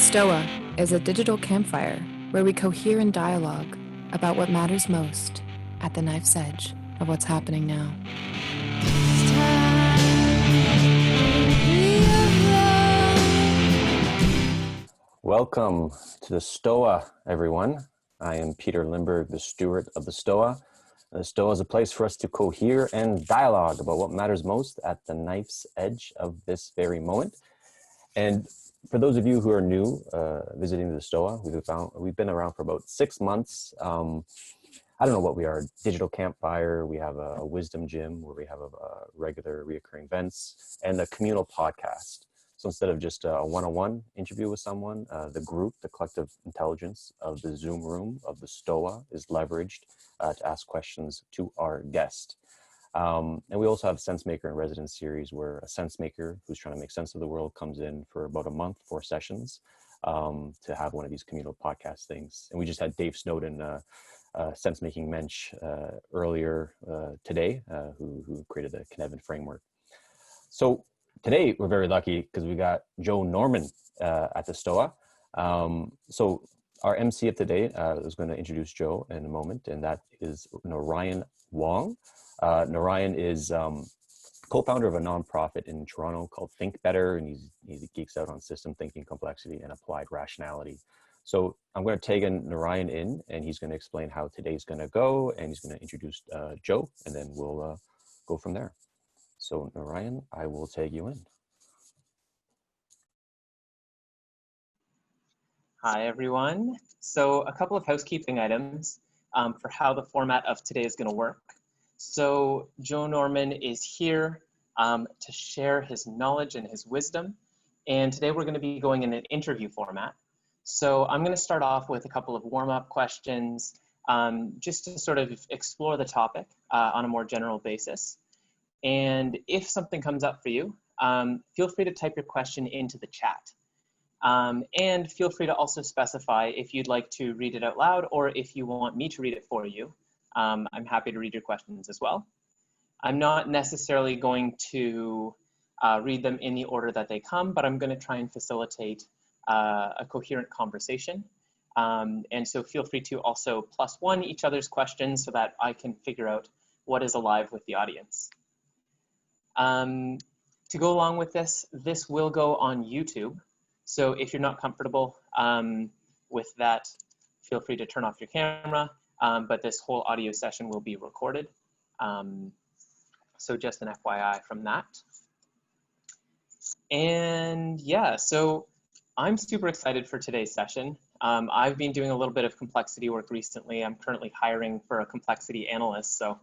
Stoa is a digital campfire where we cohere in dialogue about what matters most at the knife's edge of what's happening now. Welcome to the Stoa, everyone. I am Peter Lindbergh, the steward of the Stoa. The Stoa is a place for us to cohere and dialogue about what matters most at the knife's edge of this very moment. And for those of you who are new visiting the Stoa, we've been around for about 6 months. I don't know what we are, digital campfire. We have a wisdom gym where we have regular reoccurring events and a communal podcast. So instead of just a one-on-one interview with someone, the group, the collective intelligence of the Zoom room of the Stoa is leveraged to ask questions to our guest. And we also have Sense Maker in Residence series where a sense maker who's trying to make sense of the world comes in for about a month, 4 sessions to have one of these communal podcast things. And we just had Dave Snowden, sense making mensch earlier today, who created the Kinevin framework. So today we're very lucky because we got Joe Norman at the Stoa. So our MC of today is going to introduce Joe in a moment, and that is Narayan Wong. Narayan is co-founder of a nonprofit in Toronto called Think Better, and he geeks out on system thinking, complexity, and applied rationality. So I'm going to tag Narayan in, and he's going to explain how today's going to go, and he's going to introduce Joe, and then we'll go from there. So Narayan, I will tag you in. Hi, everyone. So a couple of housekeeping items for how the format of today is going to work. So Joe Norman is here to share his knowledge and his wisdom. And today we're going to be going in an interview format. So I'm going to start off with a couple of warm-up questions just to sort of explore the topic on a more general basis. And if something comes up for you, feel free to type your question into the chat. And feel free to also specify if you'd like to read it out loud or if you want me to read it for you. I'm happy to read your questions as well. I'm not necessarily going to read them in the order that they come, but I'm going to try and facilitate a coherent conversation. And so feel free to also +1 each other's questions so that I can figure out what is alive with the audience. To go along with this will go on YouTube. So if you're not comfortable with that, feel free to turn off your camera, but this whole audio session will be recorded. So just an FYI from that. And yeah, so I'm super excited for today's session. I've been doing a little bit of complexity work recently. I'm currently hiring for a complexity analyst, so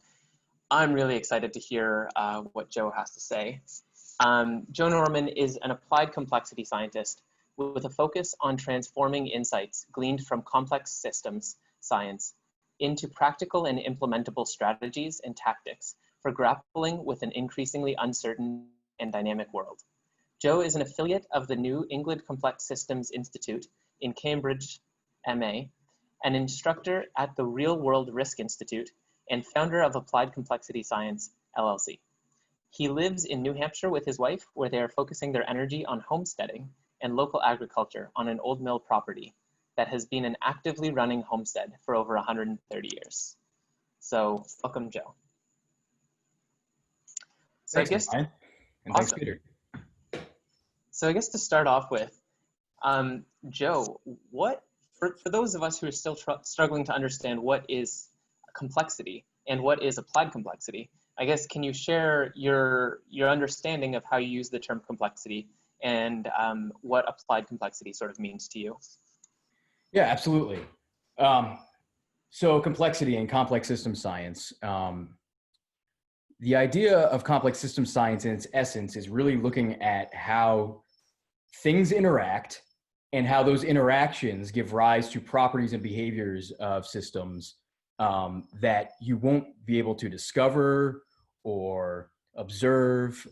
I'm really excited to hear what Joe has to say. Joe Norman is an applied complexity scientist with a focus on transforming insights gleaned from complex systems science into practical and implementable strategies and tactics for grappling with an increasingly uncertain and dynamic world. Joe is an affiliate of the New England Complex Systems Institute in Cambridge, MA, an instructor at the Real World Risk Institute, and founder of Applied Complexity Science, LLC. He lives in New Hampshire with his wife, where they are focusing their energy on homesteading and local agriculture on an old mill property that has been an actively running homestead for over 130 years. So welcome, Joe. So thanks, Ryan. And awesome. Thanks, Peter. So I guess to start off with, Joe, for those of us who are still struggling to understand what is complexity and what is applied complexity, I guess, can you share your understanding of how you use the term complexity and what applied complexity sort of means to you? Yeah, absolutely. So complexity and complex system science. The idea of complex system science in its essence is really looking at how things interact and how those interactions give rise to properties and behaviors of systems that you won't be able to discover or observe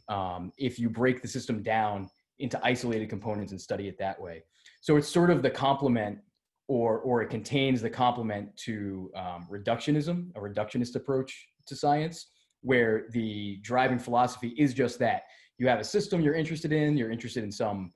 if you break the system down into isolated components and study it that way. So it's sort of the complement, or it contains the complement to reductionism, a reductionist approach to science, where the driving philosophy is just that. You have a system you're interested in some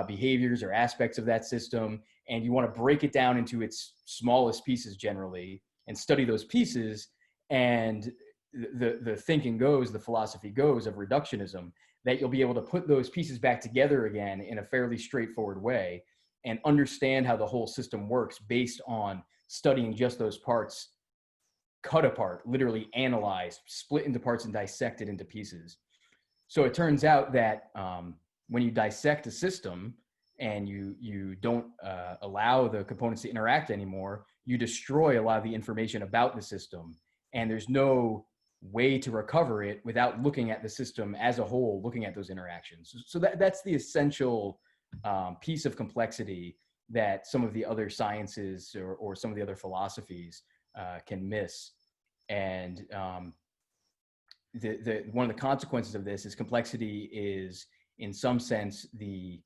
behaviors or aspects of that system, and you want to break it down into its smallest pieces generally and study those pieces. And the thinking goes, the philosophy goes of reductionism, that you'll be able to put those pieces back together again in a fairly straightforward way and understand how the whole system works based on studying just those parts, cut apart, literally analyzed, split into parts and dissected into pieces. So it turns out that when you dissect a system and you don't allow the components to interact anymore, you destroy a lot of the information about the system. And there's no way to recover it without looking at the system as a whole, looking at those interactions. So that's the essential piece of complexity that some of the other sciences or some of the other philosophies can miss. And one of the consequences of this is complexity is, in some sense, the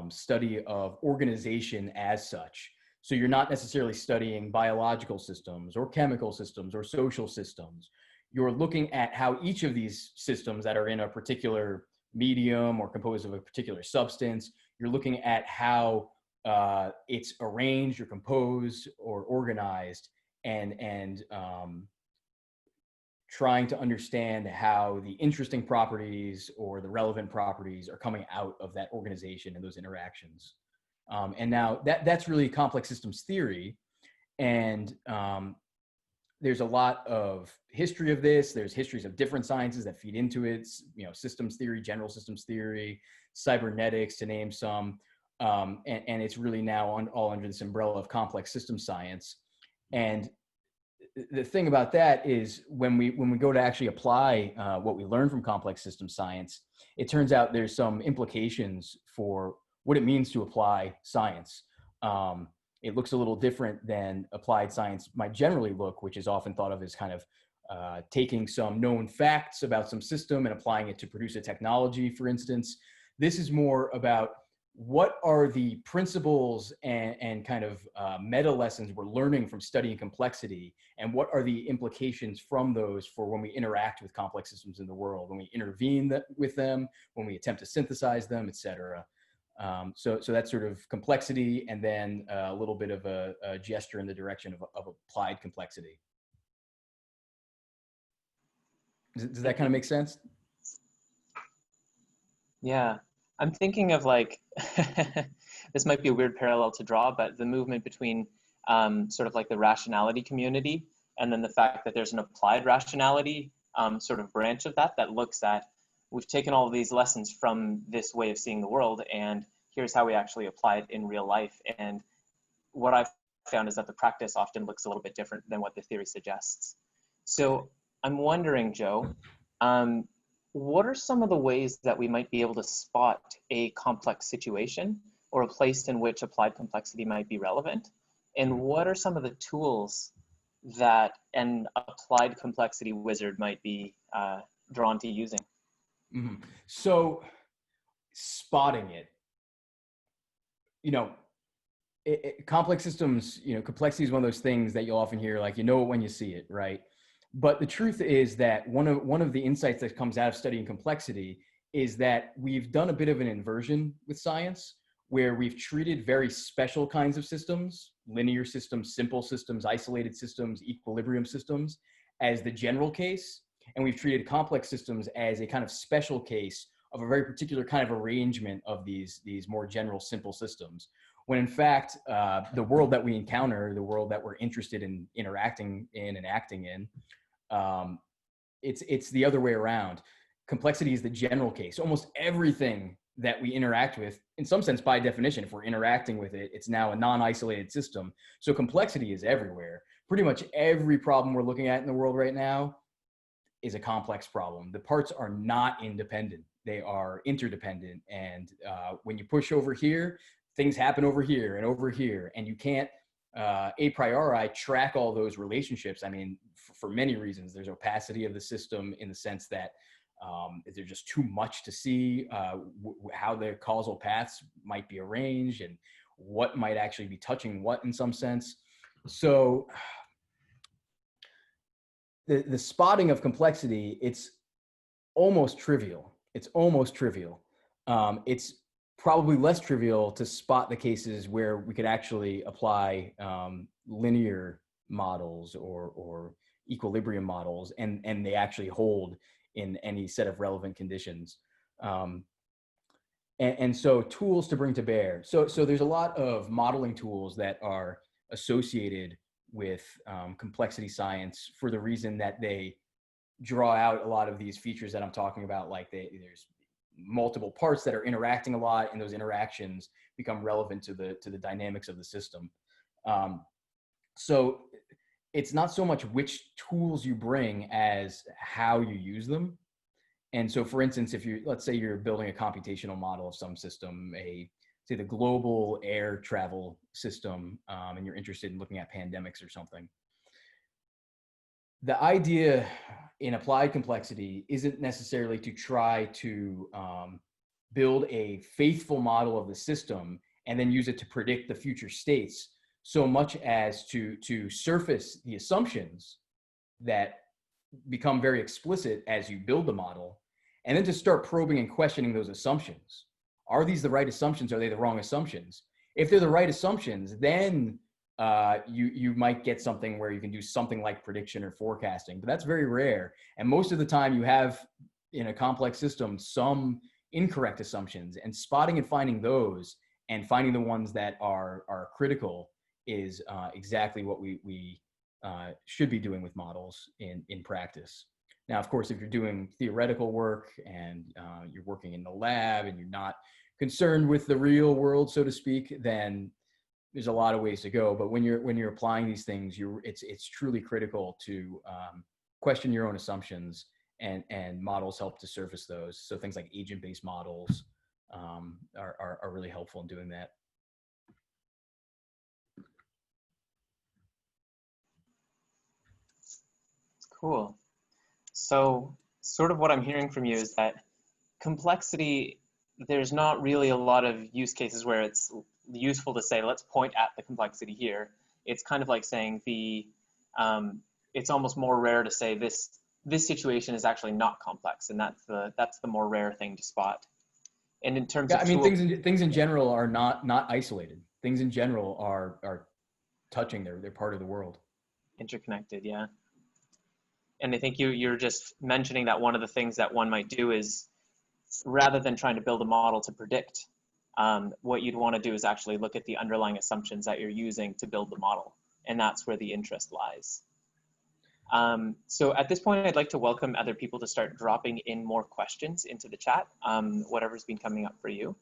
study of organization as such. So you're not necessarily studying biological systems or chemical systems or social systems. You're looking at how each of these systems that are in a particular medium or composed of a particular substance, you're looking at how it's arranged or composed or organized, and trying to understand how the interesting properties or the relevant properties are coming out of that organization and those interactions. And now that's really complex systems theory. And there's a lot of history of this. There's histories of different sciences that feed into it, systems theory, general systems theory, cybernetics, to name some. And it's really now all under this umbrella of complex system science. And the thing about that is when we go to actually apply what we learn from complex system science, it turns out there's some implications for what it means to apply science. It looks a little different than applied science might generally look, which is often thought of as kind of taking some known facts about some system and applying it to produce a technology, for instance. This is more about what are the principles and kind of meta lessons we're learning from studying complexity, and what are the implications from those for when we interact with complex systems in the world, when we intervene with them, when we attempt to synthesize them, et cetera. So that's sort of complexity, and then a little bit of a gesture in the direction of applied complexity. Does that kind of make sense? Yeah, I'm thinking of like, this might be a weird parallel to draw, but the movement between sort of like the rationality community, and then the fact that there's an applied rationality sort of branch of that looks at, we've taken all of these lessons from this way of seeing the world, and here's how we actually apply it in real life. And what I've found is that the practice often looks a little bit different than what the theory suggests. So I'm wondering, Joe, what are some of the ways that we might be able to spot a complex situation or a place in which applied complexity might be relevant? And what are some of the tools that an applied complexity wizard might be drawn to using? Mm-hmm. So spotting it, complex systems, complexity is one of those things that you'll often hear, like, it when you see it, right? But the truth is that one of the insights that comes out of studying complexity is that we've done a bit of an inversion with science, where we've treated very special kinds of systems, linear systems, simple systems, isolated systems, equilibrium systems, as the general case. And we've treated complex systems as a kind of special case of a very particular kind of arrangement of these more general simple systems. When in fact, the world that we encounter, the world that we're interested in interacting in and acting in, it's the other way around. Complexity is the general case. Almost everything that we interact with, in some sense, by definition, if we're interacting with it, it's now a non-isolated system. So complexity is everywhere. Pretty much every problem we're looking at in the world right now is a complex problem. The parts are not independent. They are interdependent. And when you push over here, things happen over here, and you can't a priori track all those relationships. I mean, for many reasons. There's opacity of the system in the sense that there's just too much to see how the causal paths might be arranged and what might actually be touching what in some sense. So the spotting of complexity, it's almost trivial. It's probably less trivial to spot the cases where we could actually apply linear models or equilibrium models, and they actually hold in any set of relevant conditions. And so tools to bring to bear. So there's a lot of modeling tools that are associated with complexity science for the reason that they draw out a lot of these features that I'm talking about, like there's multiple parts that are interacting a lot, and those interactions become relevant to the dynamics of the system. So it's not so much which tools you bring as how you use them. And so, for instance, if let's say you're building a computational model of some system, say the global air travel system, and you're interested in looking at pandemics or something. The idea in applied complexity isn't necessarily to try to build a faithful model of the system and then use it to predict the future states, so much as to surface the assumptions that become very explicit as you build the model, and then to start probing and questioning those assumptions. Are these the right assumptions? Are they the wrong assumptions? If they're the right assumptions, then you might get something where you can do something like prediction or forecasting, but that's very rare. And most of the time you have in a complex system some incorrect assumptions, and spotting and finding those and finding the ones that are critical is exactly what we should be doing with models in practice. Now, of course, if you're doing theoretical work and you're working in the lab and you're not concerned with the real world, so to speak, then there's a lot of ways to go. But when you're applying these things, it's truly critical to question your own assumptions, and models help to surface those. So things like agent-based models are really helpful in doing that. Cool. So sort of what I'm hearing from you is that complexity, there's not really a lot of use cases where it's useful to say, let's point at the complexity here. It's kind of like saying it's almost more rare to say this situation is actually not complex, and that's the more rare thing to spot. And in terms of things in general are not isolated. Things in general are touching. They're part of the world. Interconnected, yeah. And I think you're just mentioning that one of the things that one might do is, rather than trying to build a model to predict, what you'd want to do is actually look at the underlying assumptions that you're using to build the model. And that's where the interest lies. So at this point, I'd like to welcome other people to start dropping in more questions into the chat, whatever's been coming up for you.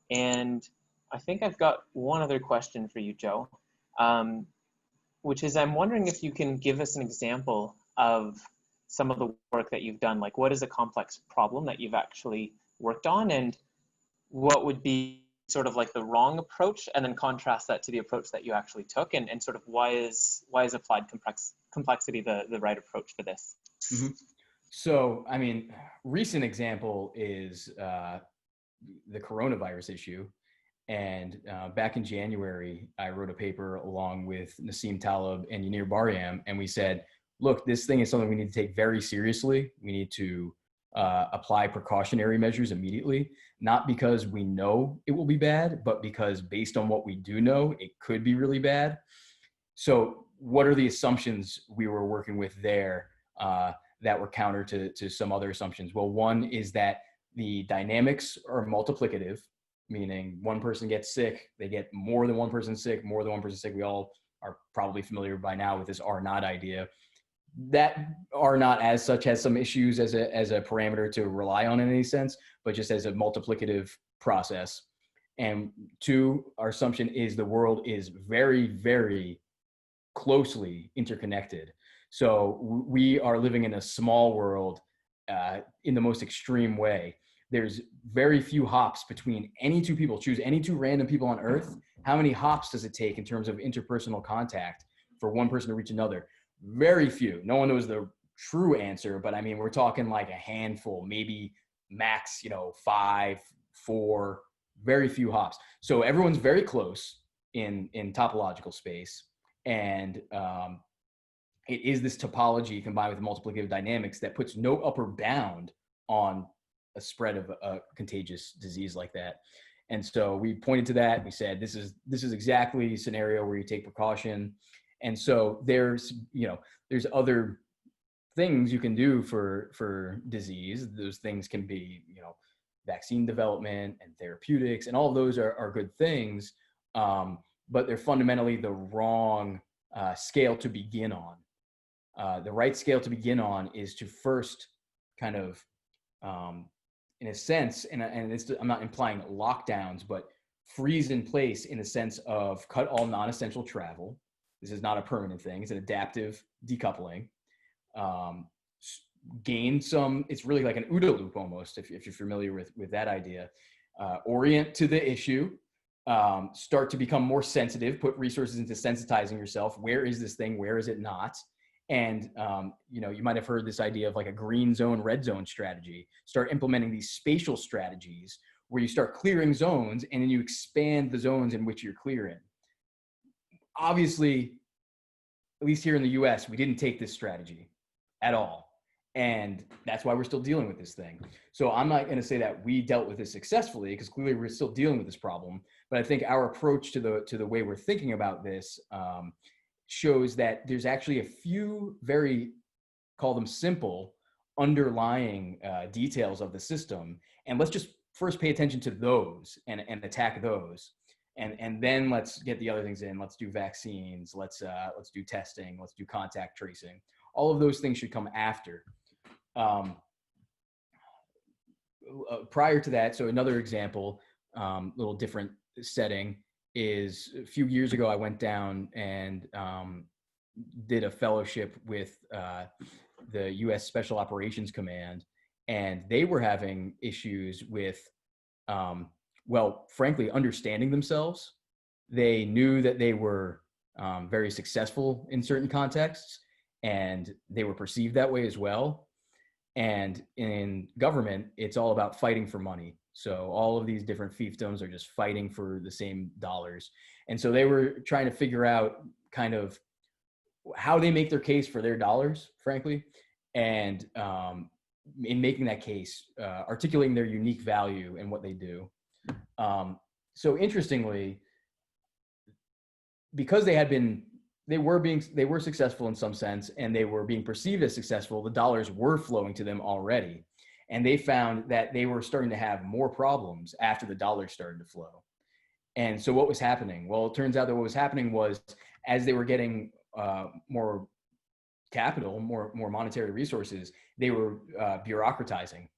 And I think I've got one other question for you, Joe, which is, I'm wondering if you can give us an example of some of the work that you've done. Like, what is a complex problem that you've actually worked on, and what would be sort of like the wrong approach, and then contrast that to the approach that you actually took, and sort of why is applied complexity the right approach for this? Mm-hmm. So, I mean, recent example is the coronavirus issue. And back in January, I wrote a paper along with Nassim Taleb and Yanir Baryam, and we said, look, this thing is something we need to take very seriously. We need to apply precautionary measures immediately, not because we know it will be bad, but because based on what we do know, it could be really bad. So what are the assumptions we were working with there that were counter to some other assumptions? Well, one is that the dynamics are multiplicative, meaning one person gets sick, they get more than one person sick, more than one person sick. We all are probably familiar by now with this R naught idea. That R naught as such has some issues as a parameter to rely on in any sense, but just as a multiplicative process. And two, our assumption is the world is very, very closely interconnected. So we are living in a small world in the most extreme way. There's very few hops between any two people. Choose any two random people on Earth. How many hops does it take in terms of interpersonal contact for one person to reach another? Very few. No one knows the true answer, but I mean, we're talking like a handful, maybe max, 5, 4, very few hops. So everyone's very close in topological space. And it is this topology combined with multiplicative dynamics that puts no upper bound on a spread of a contagious disease like that. And so we pointed to that. We said, this is exactly a scenario where you take precaution. And so there's other things you can do for disease. Those things can be, vaccine development and therapeutics, and all of those are good things. But they're fundamentally the wrong scale to begin on. The right scale to begin on is to first kind of, in a sense, and I'm not implying lockdowns, but freeze in place in the sense of cut all non-essential travel. This is not a permanent thing. It's an adaptive decoupling. Gain some, it's really like an OODA loop almost, if you're familiar with that idea. Orient to the issue, start to become more sensitive, put resources into sensitizing yourself. Where is this thing? Where is it not? And, you might have heard this idea of like a green zone, red zone strategy. Start implementing these spatial strategies where you start clearing zones and then you expand the zones in which you're clearing. Obviously, at least here in the US, we didn't take this strategy at all. And that's why we're still dealing with this thing. So I'm not going to say that we dealt with this successfully, because clearly we're still dealing with this problem. But I think our approach to the way we're thinking about this shows that there's actually a few very, call them simple, underlying details of the system. And let's just first pay attention to those and attack those. And then let's get the other things in. Let's do vaccines. Let's do testing. Let's do contact tracing. All of those things should come after. Prior to that, so another example, little different setting, is a few years ago I went down and did a fellowship with the U.S. Special Operations Command, and they were having issues with, frankly, understanding themselves. They knew that they were very successful in certain contexts, and they were perceived that way as well. And in government, it's all about fighting for money. So all of these different fiefdoms are just fighting for the same dollars. And so they were trying to figure out kind of how they make their case for their dollars, frankly. And in making that case, articulating their unique value and what they do. So interestingly, because they were successful in some sense, and they were being perceived as successful, the dollars were flowing to them already. And they found that they were starting to have more problems after the dollars started to flow. And so what was happening? Well, it turns out that what was happening was, as they were getting more capital, more monetary resources, they were bureaucratizing.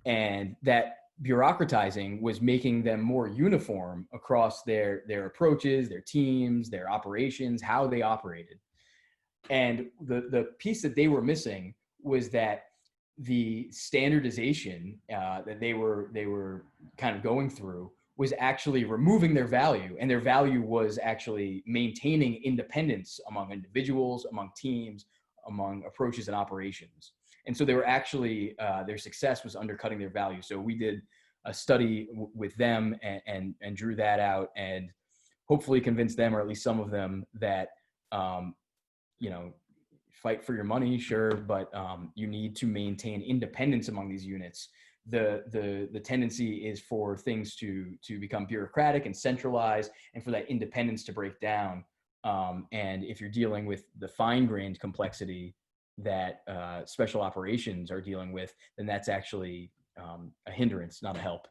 And that bureaucratizing was making them more uniform across their approaches, their teams, their operations, how they operated. And the piece that they were missing was that the standardization that they were kind of going through was actually removing their value, and their value was actually maintaining independence among individuals, among teams, among approaches and operations. And so they were actually, their success was undercutting their value. So we did a study with them and drew that out, and hopefully convinced them, or at least some of them, that, fight for your money, sure, but you need to maintain independence among these units. The tendency is for things to become bureaucratic and centralized, and for that independence to break down. And if you're dealing with the fine-grained complexity that special operations are dealing with, then that's actually a hindrance, not a help.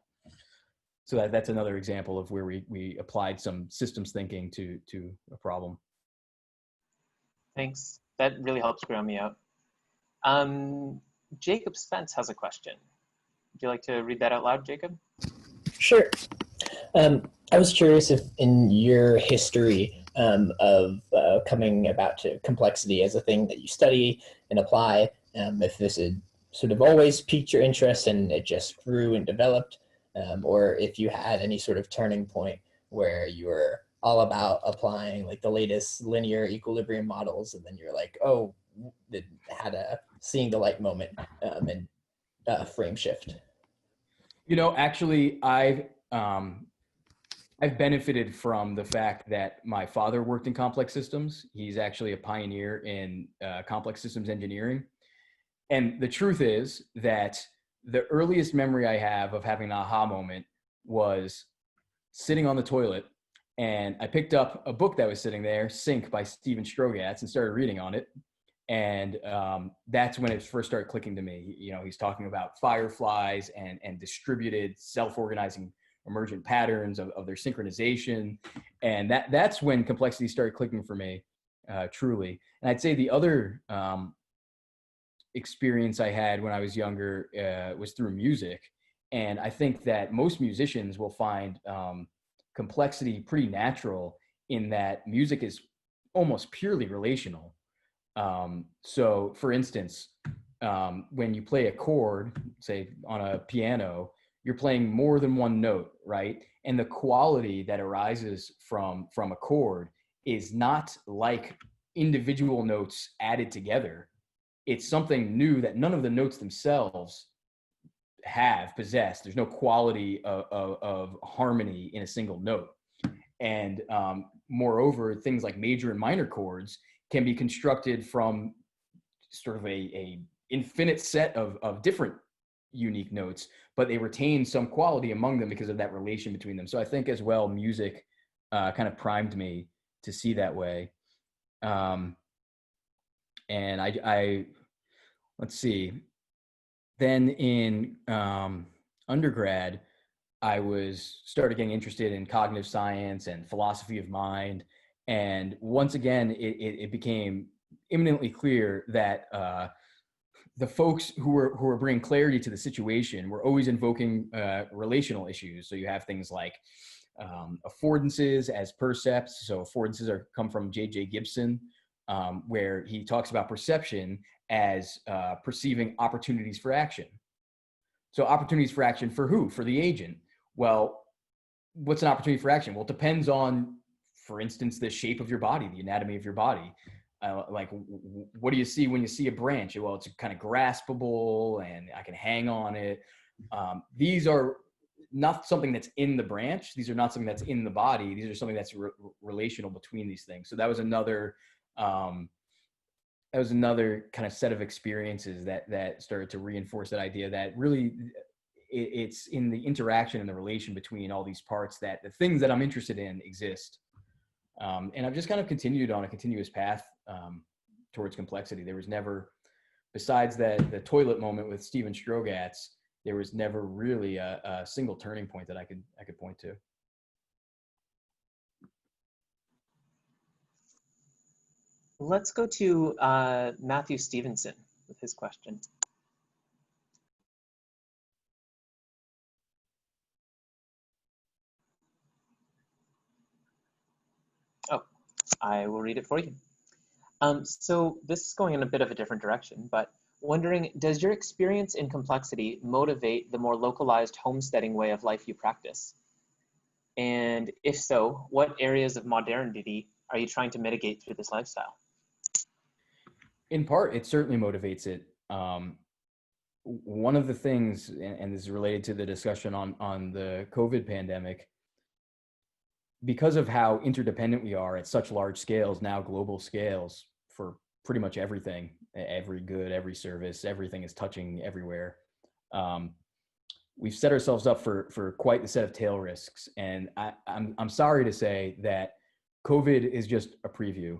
So that's another example of where we applied some systems thinking to a problem. Thanks. That really helps ground me out. Jacob Spence has a question. Would you like to read that out loud, Jacob? Sure. I was curious if in your history of coming about to complexity as a thing that you study and apply, if this had sort of always piqued your interest and it just grew and developed, or if you had any sort of turning point where you were all about applying like the latest linear equilibrium models, and then you're like, oh, it had a seeing the light moment and frame shift. Actually, I've benefited from the fact that my father worked in complex systems. He's actually a pioneer in complex systems engineering. And the truth is that the earliest memory I have of having an aha moment was sitting on the toilet, and I picked up a book that was sitting there, Sink by Stephen Strogatz, and started reading on it. And that's when it first started clicking to me. You know, he's talking about fireflies and distributed self-organizing emergent patterns of their synchronization. And that's when complexity started clicking for me, truly. And I'd say the other experience I had when I was younger was through music. And I think that most musicians will find complexity pretty natural in that music is almost purely relational. So for instance, when you play a chord, say on a piano, you're playing more than one note, right? And the quality that arises from a chord is not like individual notes added together. It's something new that none of the notes themselves possess. There's no quality of harmony in a single note. And moreover, things like major and minor chords can be constructed from sort of a infinite set of different unique notes, but they retain some quality among them because of that relation between them. So I think as well, music kind of primed me to see that way. And I let's see, then in undergrad, I started getting interested in cognitive science and philosophy of mind. And once again, it became imminently clear that the folks who were bringing clarity to the situation were always invoking relational issues. So you have things like affordances as percepts. So affordances come from J.J. Gibson, where he talks about perception as perceiving opportunities for action. So opportunities for action for who? For the agent. Well, what's an opportunity for action? Well, it depends on, for instance, the shape of your body, the anatomy of your body. Like, what do you see when you see a branch? Well, it's kind of graspable and I can hang on it. These are not something that's in the branch. These are not something that's in the body. These are something that's relational between these things. So that was another kind of set of experiences that started to reinforce that idea that really it's in the interaction and the relation between all these parts that the things that I'm interested in exist. And I've just kind of continued on a continuous path towards complexity. There was never, besides the toilet moment with Stephen Strogatz, there was never really a single turning point that I could point to. Let's go to Matthew Stevenson with his question. Oh, I will read it for you. So this is going in a bit of a different direction, but wondering, does your experience in complexity motivate the more localized homesteading way of life you practice? And if so, what areas of modernity are you trying to mitigate through this lifestyle? In part, it certainly motivates it. One of the things, and this is related to the discussion on the COVID pandemic, because of how interdependent we are at such large scales, now global scales, for pretty much everything, every good, every service, everything is touching everywhere. We've set ourselves up for quite the set of tail risks. And I'm sorry to say that COVID is just a preview.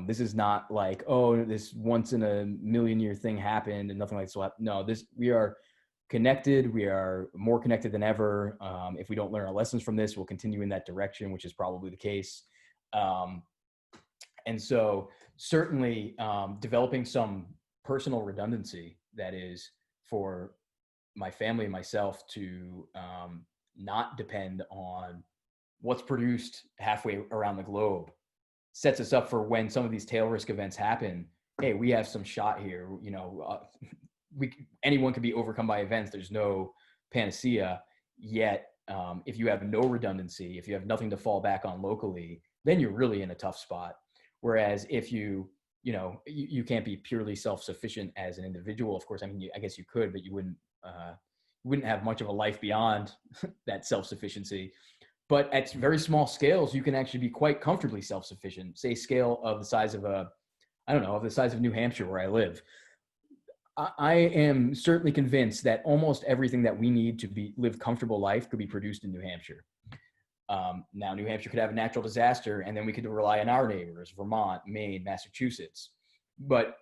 This is not like, oh, this once in a million year thing happened and nothing like this will happen. No, we are connected. We are more connected than ever. If we don't learn our lessons from this, we'll continue in that direction, which is probably the case. And so certainly developing some personal redundancy, that is for my family and myself to not depend on what's produced halfway around the globe, sets us up for when some of these tail risk events happen. Hey, we have some shot here. You know, anyone can be overcome by events. There's no panacea yet. If you have no redundancy, if you have nothing to fall back on locally, then you're really in a tough spot. Whereas if you can't be purely self-sufficient as an individual. Of course, I mean, I guess you could, but you wouldn't have much of a life beyond that self-sufficiency. But at very small scales, you can actually be quite comfortably self-sufficient. Say scale of the size of the size of New Hampshire where I live. I am certainly convinced that almost everything that we need to live comfortable life could be produced in New Hampshire. Now, New Hampshire could have a natural disaster, and then we could rely on our neighbors, Vermont, Maine, Massachusetts. But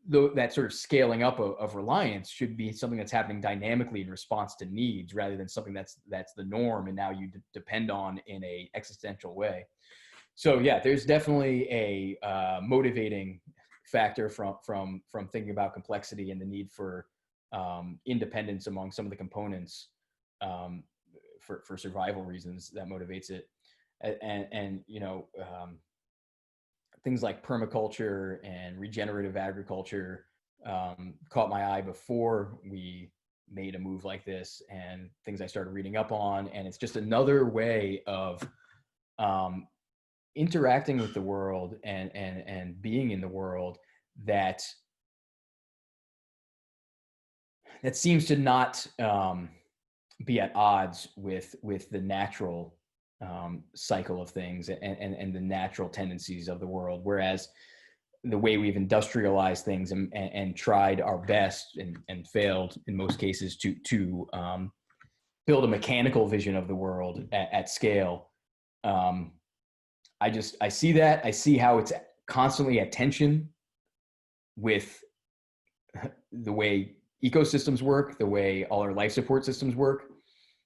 that sort of scaling up of reliance should be something that's happening dynamically in response to needs, rather than something that's the norm and now you depend on in a existential way. So yeah, there's definitely a motivating factor from thinking about complexity and the need for independence among some of the components for survival reasons that motivates it. And things like permaculture and regenerative agriculture caught my eye before we made a move like this, and things I started reading up on. And it's just another way of interacting with the world and being in the world that seems to not be at odds with the natural cycle of things and the natural tendencies of the world. Whereas the way we've industrialized things and tried our best and failed in most cases to build a mechanical vision of the world at scale. I see that. I see how it's constantly at tension with the way ecosystems work, the way all our life support systems work,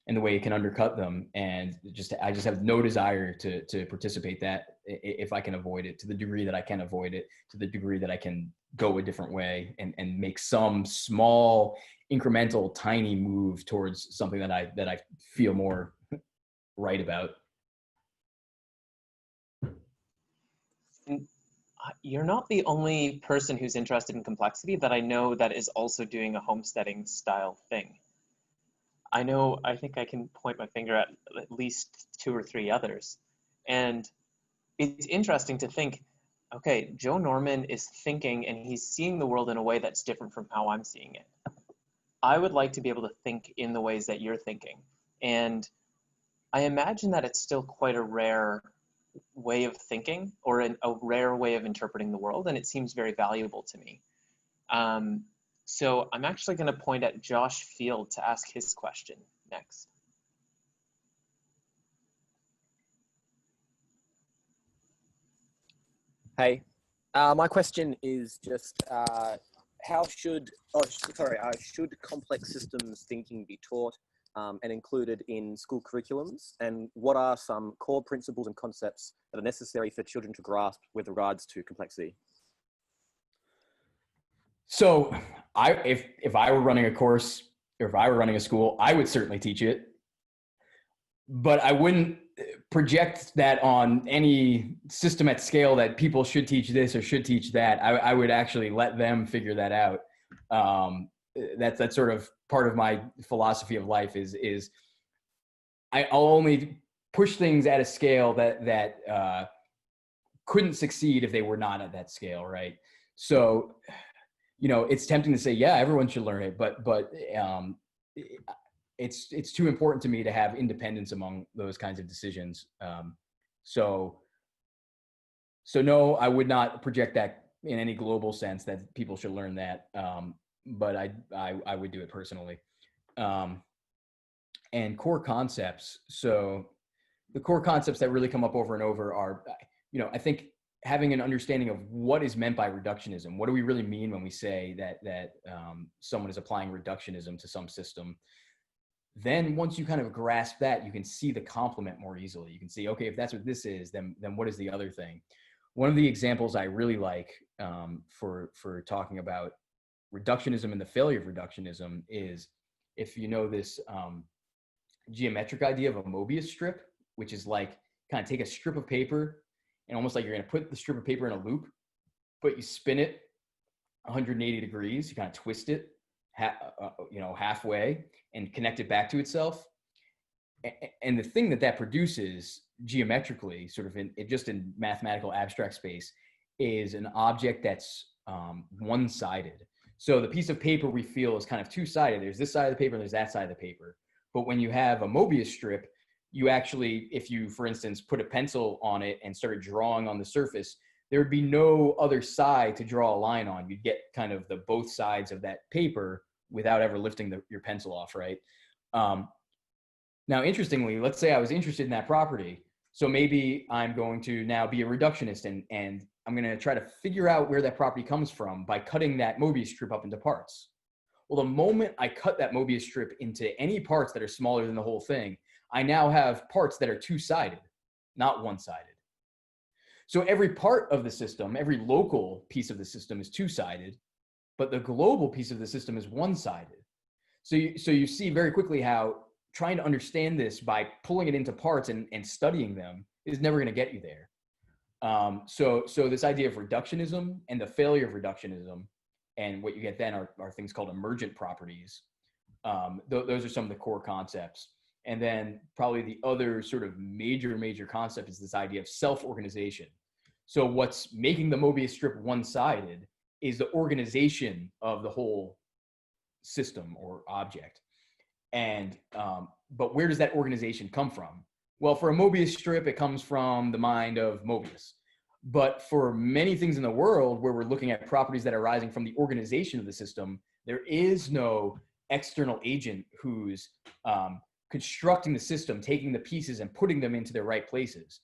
and the way it can undercut them. And I just have no desire to participate that if I can avoid it, to the degree that I can avoid it, to the degree that I can go a different way and make some small, incremental, tiny move towards something that I feel more right about. You're not the only person who's interested in complexity that I know that is also doing a homesteading style thing. I think I can point my finger at least 2 or 3 others. And it's interesting to think, okay, Joe Norman is thinking and he's seeing the world in a way that's different from how I'm seeing it. I would like to be able to think in the ways that you're thinking. And I imagine that it's still quite a rare way of thinking, or a rare way of interpreting the world, and it seems very valuable to me. So I'm actually going to point at Josh Field to ask his question next. Hey, my question is just should complex systems thinking be taught and included in school curriculums? And what are some core principles and concepts that are necessary for children to grasp with regards to complexity? So if I were running a course, or if I were running a school, I would certainly teach it, but I wouldn't project that on any system at scale that people should teach this or should teach that. I would actually let them figure that out. That's sort of part of my philosophy of life is I'll only push things at a scale that couldn't succeed if they were not at that scale, right? So, it's tempting to say, yeah, everyone should learn it, but it's too important to me to have independence among those kinds of decisions. So no, I would not project that in any global sense that people should learn that. But I would do it personally. And core concepts. So the core concepts that really come up over and over are, I think having an understanding of what is meant by reductionism. What do we really mean when we say that someone is applying reductionism to some system? Then once you kind of grasp that, you can see the complement more easily. You can see, okay, if that's what this is, then what is the other thing? One of the examples I really like for talking about reductionism and the failure of reductionism is, if you know this geometric idea of a Mobius strip, which is like kind of take a strip of paper and almost like you're going to put the strip of paper in a loop, but you spin it 180 degrees, you kind of twist it halfway and connect it back to itself. And the thing that produces geometrically, sort of just in mathematical abstract space, is an object that's one-sided. So the piece of paper we feel is kind of two-sided. There's this side of the paper and there's that side of the paper. But when you have a Mobius strip, you actually, if you, for instance, put a pencil on it and started drawing on the surface, there would be no other side to draw a line on. You'd get kind of the both sides of that paper without ever lifting your pencil off, right? Now, interestingly, let's say I was interested in that property. So maybe I'm going to now be a reductionist and I'm going to try to figure out where that property comes from by cutting that Mobius strip up into parts. Well, the moment I cut that Mobius strip into any parts that are smaller than the whole thing, I now have parts that are two-sided, not one-sided. So every part of the system, every local piece of the system is two-sided, but the global piece of the system is one-sided. So you see very quickly how trying to understand this by pulling it into parts and studying them is never going to get you there. So this idea of reductionism and the failure of reductionism, and what you get then are things called emergent properties. Those are some of the core concepts. And then probably the other sort of major concept is this idea of self-organization. So what's making the Mobius strip one-sided is the organization of the whole system or object. And but where does that organization come from? Well, for a Mobius strip, it comes from the mind of Mobius. But for many things in the world where we're looking at properties that are arising from the organization of the system, there is no external agent who's constructing the system, taking the pieces and putting them into their right places.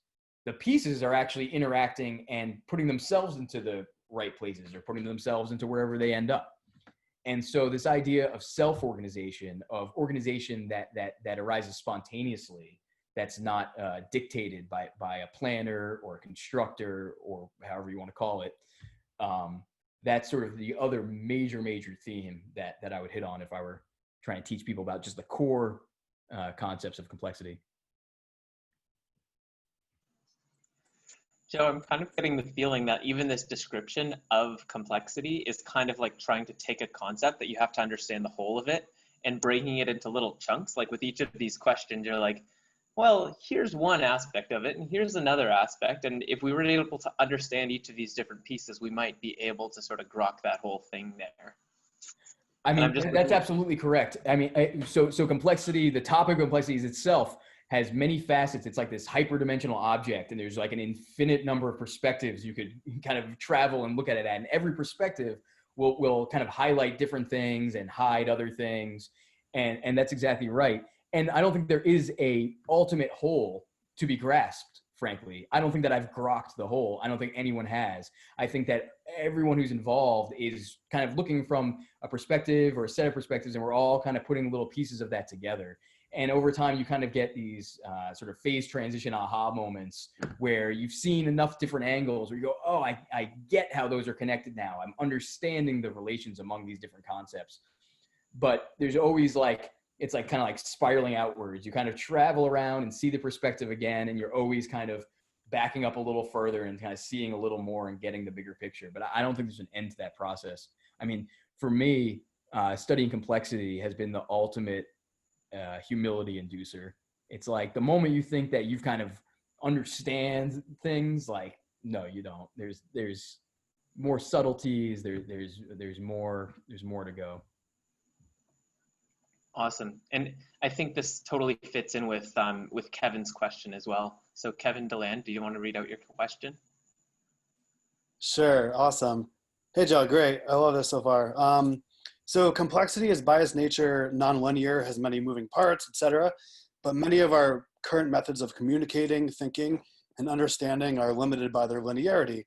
The pieces are actually interacting and putting themselves into the right places or putting themselves into wherever they end up. And so this idea of self-organization, of organization that arises spontaneously, that's not dictated by a planner or a constructor or however you want to call it, that's sort of the other major theme that I would hit on if I were trying to teach people about just the core concepts of complexity. Joe, I'm kind of getting the feeling that even this description of complexity is kind of like trying to take a concept that you have to understand the whole of it and breaking it into little chunks. Like with each of these questions, you're like, well, here's one aspect of it and here's another aspect. And if we were able to understand each of these different pieces, we might be able to sort of grok that whole thing there. I mean, that's absolutely correct. I mean, so complexity, the topic of complexity is itself has many facets. It's like this hyperdimensional object, and there's like an infinite number of perspectives you could kind of travel and look at it at. And every perspective will kind of highlight different things and hide other things. And that's exactly right. And I don't think there is a ultimate whole to be grasped, frankly. I don't think that I've grokked the whole. I don't think anyone has. I think that everyone who's involved is kind of looking from a perspective or a set of perspectives, and we're all kind of putting little pieces of that together. And over time, you kind of get these sort of phase transition aha moments where you've seen enough different angles where you go, oh, I get how those are connected now. I'm understanding the relations among these different concepts. But there's always like, it's like kind of like spiraling outwards. You kind of travel around and see the perspective again, and you're always kind of backing up a little further and kind of seeing a little more and getting the bigger picture. But I don't think there's an end to that process. I mean, for me, studying complexity has been the ultimate humility inducer. It's like the moment you think that you've kind of understand things, like, no, you don't. There's more subtleties. There's more to go. Awesome. And I think this totally fits in with Kevin's question as well. So Kevin Deland, do you want to read out your question? Sure. Awesome. Hey, Joe. Great. I love this so far. So complexity is by its nature nonlinear, has many moving parts, etc. But many of our current methods of communicating, thinking, and understanding are limited by their linearity.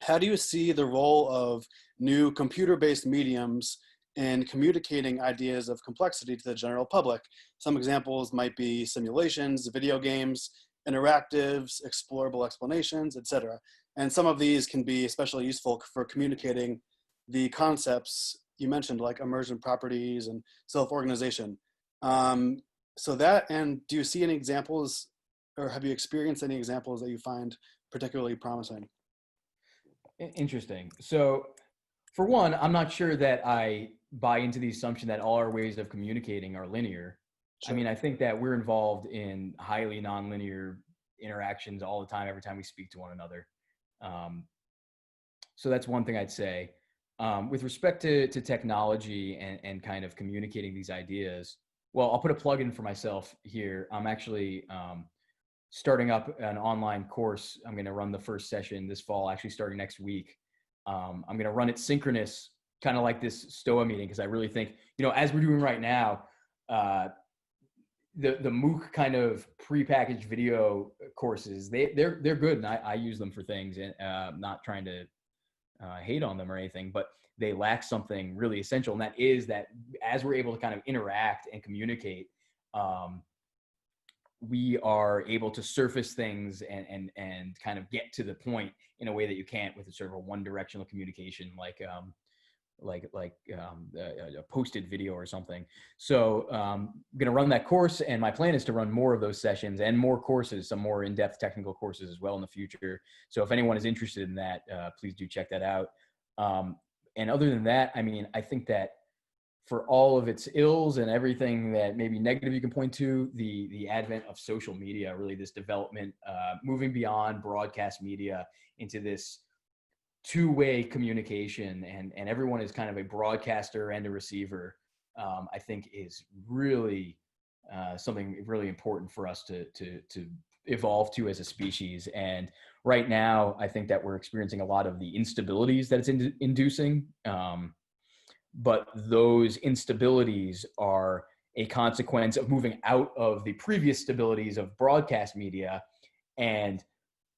How do you see the role of new computer-based mediums in communicating ideas of complexity to the general public? Some examples might be simulations, video games, interactives, explorable explanations, etc. And some of these can be especially useful for communicating the concepts you mentioned, like emergent properties and self-organization. So that, and do you see any examples, or have you experienced any examples that you find particularly promising? Interesting. So for one, I'm not sure that I buy into the assumption that all our ways of communicating are linear. Sure. I mean, I think that we're involved in highly nonlinear interactions all the time, every time we speak to one another. So that's one thing I'd say. With respect to technology and kind of communicating these ideas, well, I'll put a plug in for myself here. I'm actually starting up an online course. I'm going to run the first session this fall, actually starting next week. I'm going to run it synchronous, kind of like this Stoa meeting, because I really think, as we're doing right now, the MOOC kind of prepackaged video courses, they're good, and I use them for things, and not trying to hate on them or anything, but they lack something really essential, and that is that as we're able to kind of interact and communicate, we are able to surface things and kind of get to the point in a way that you can't with a sort of a one-directional communication, like a posted video or something. So I'm going to run that course, and my plan is to run more of those sessions and more courses, some more in-depth technical courses as well in the future. So if anyone is interested in that, please do check that out. And other than that, I mean, I think that for all of its ills and everything that maybe negative you can point to, the advent of social media, really this development, moving beyond broadcast media into this two-way communication, and everyone is kind of a broadcaster and a receiver, I think is really something really important for us to evolve to as a species. And right now, I think that we're experiencing a lot of the instabilities that it's inducing. But those instabilities are a consequence of moving out of the previous stabilities of broadcast media, and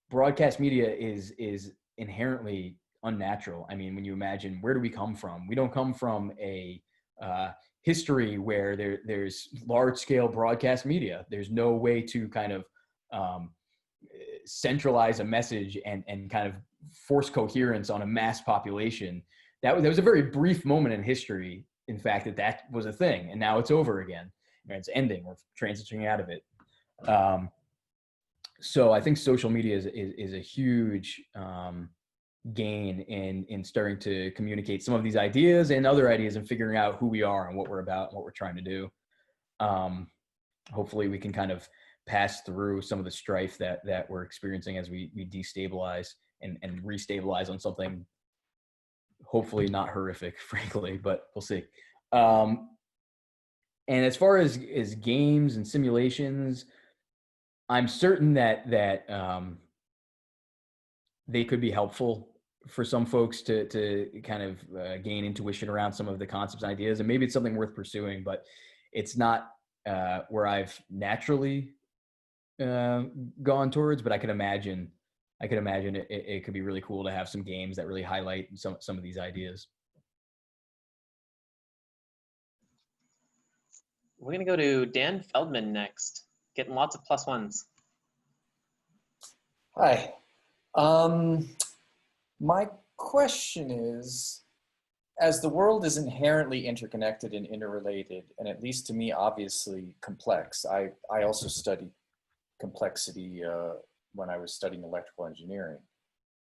broadcast media is inherently unnatural. I mean, when you imagine, where do we come from? We don't come from a history where there's large-scale broadcast media. There's no way to kind of centralize a message and kind of force coherence on a mass population. That was a very brief moment in history, in fact, that was a thing, and now it's over again. It's ending. We're transitioning out of it. So I think social media is a huge gain in starting to communicate some of these ideas and other ideas, and figuring out who we are and what we're about and what we're trying to do. Hopefully we can kind of pass through some of the strife that we're experiencing as we destabilize and restabilize on something hopefully not horrific, frankly, but we'll see. And as far as games and simulations, I'm certain that they could be helpful for some folks to kind of gain intuition around some of the concepts and ideas, and maybe it's something worth pursuing, but it's not where I've naturally gone towards. But I could imagine it could be really cool to have some games that really highlight some of these ideas. We're going to go to Dan Feldman next, getting lots of +1s. Hi. My question is, as the world is inherently interconnected and interrelated, and at least to me, obviously complex, I also studied complexity when I was studying electrical engineering.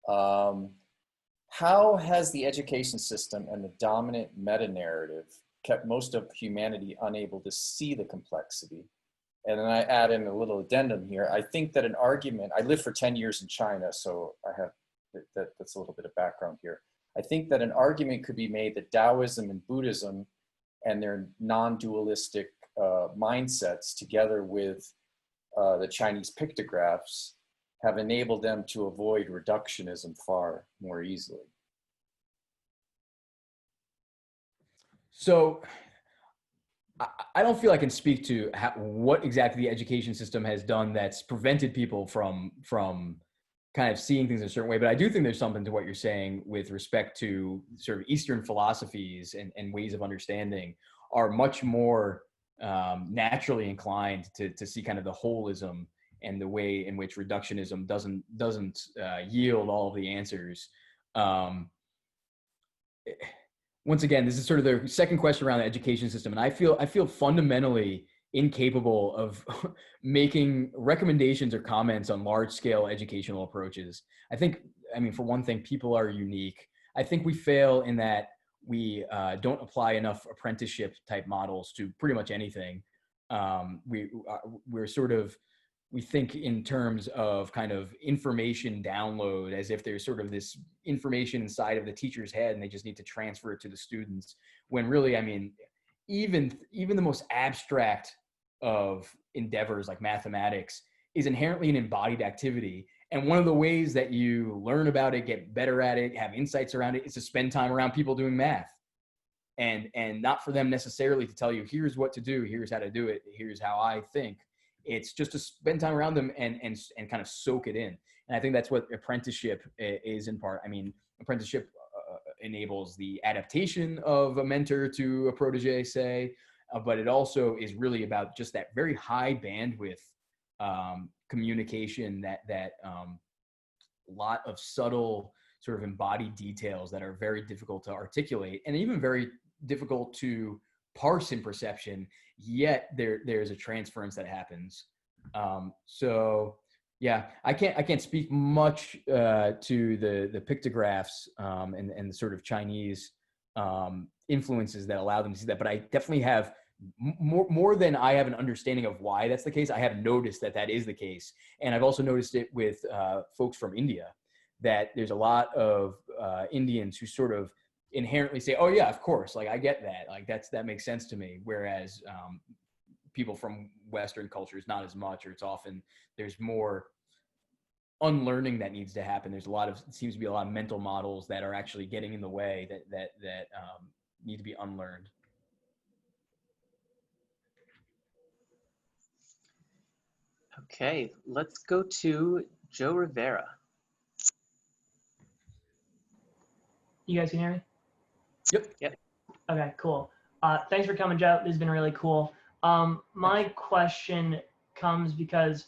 How has the education system and the dominant meta-narrative kept most of humanity unable to see the complexity? And then I add in a little addendum here. I think that an argument, I lived for 10 years in China, so I have, that's a little bit of background here. I think that an argument could be made that Taoism and Buddhism and their non-dualistic mindsets, together with the Chinese pictographs, have enabled them to avoid reductionism far more easily. So I don't feel I can speak to what exactly the education system has done that's prevented people from kind of seeing things in a certain way. But I do think there's something to what you're saying with respect to sort of Eastern philosophies and ways of understanding are much more naturally inclined to see kind of the holism and the way in which reductionism doesn't yield all of the answers. Once again, this is sort of the second question around the education system, and I feel fundamentally incapable of making recommendations or comments on large-scale educational approaches. I mean, for one thing, people are unique. I think we fail in that we don't apply enough apprenticeship type models to pretty much anything. We think in terms of kind of information download, as if there's sort of this information inside of the teacher's head and they just need to transfer it to the students, when really, I mean, even the most abstract of endeavors like mathematics is inherently an embodied activity. And one of the ways that you learn about it, get better at it, have insights around it, is to spend time around people doing math. And not for them necessarily to tell you, here's what to do, here's how to do it, here's how I think. It's just to spend time around them and kind of soak it in. And I think that's what apprenticeship is in part. I mean, apprenticeship enables the adaptation of a mentor to a protege, say, but it also is really about just that very high bandwidth communication, that lot of subtle sort of embodied details that are very difficult to articulate and even very difficult to parse in perception, yet there's a transference that happens. So yeah, I can't speak much to the pictographs and the sort of Chinese influences that allow them to see that, but I definitely have more than I have an understanding of why that's the case. I have noticed that is the case, and I've also noticed it with folks from India, that there's a lot of Indians who sort of inherently say, oh yeah, of course, like I get that, like that makes sense to me, whereas people from Western cultures not as much, or there's more unlearning that needs to happen. It seems to be a lot of mental models that are actually getting in the way that need to be unlearned. Okay, let's go to Joe Rivera. You guys can hear me? Yep. Okay, cool. Thanks for coming, Joe. This has been really cool. My question comes because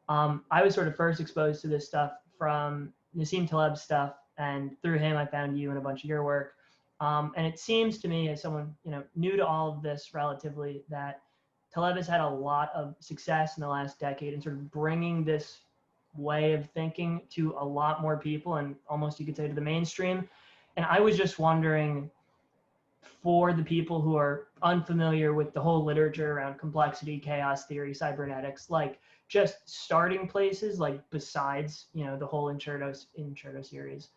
I was sort of first exposed to this stuff from Nassim Taleb's stuff, and through him I found you and a bunch of your work. And it seems to me, as someone new to all of this relatively, that Taleb has had a lot of success in the last decade in sort of bringing this way of thinking to a lot more people, and almost you could say to the mainstream. And I was just wondering, for the people who are unfamiliar with the whole literature around complexity, chaos theory, cybernetics, like just starting places, like besides, the whole Incerto series,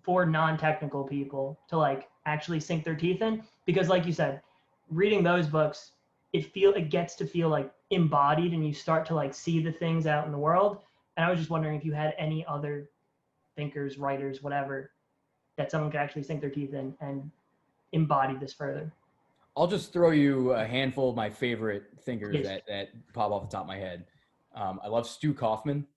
for non-technical people to like actually sink their teeth in, because like you said, reading those books, it gets to feel like embodied, and you start to like see the things out in the world. And I was just wondering if you had any other thinkers, writers, whatever, that someone could actually sink their teeth in and embody this further. I'll just throw you a handful of my favorite thinkers that pop off the top of my head. I love Stu Kaufman.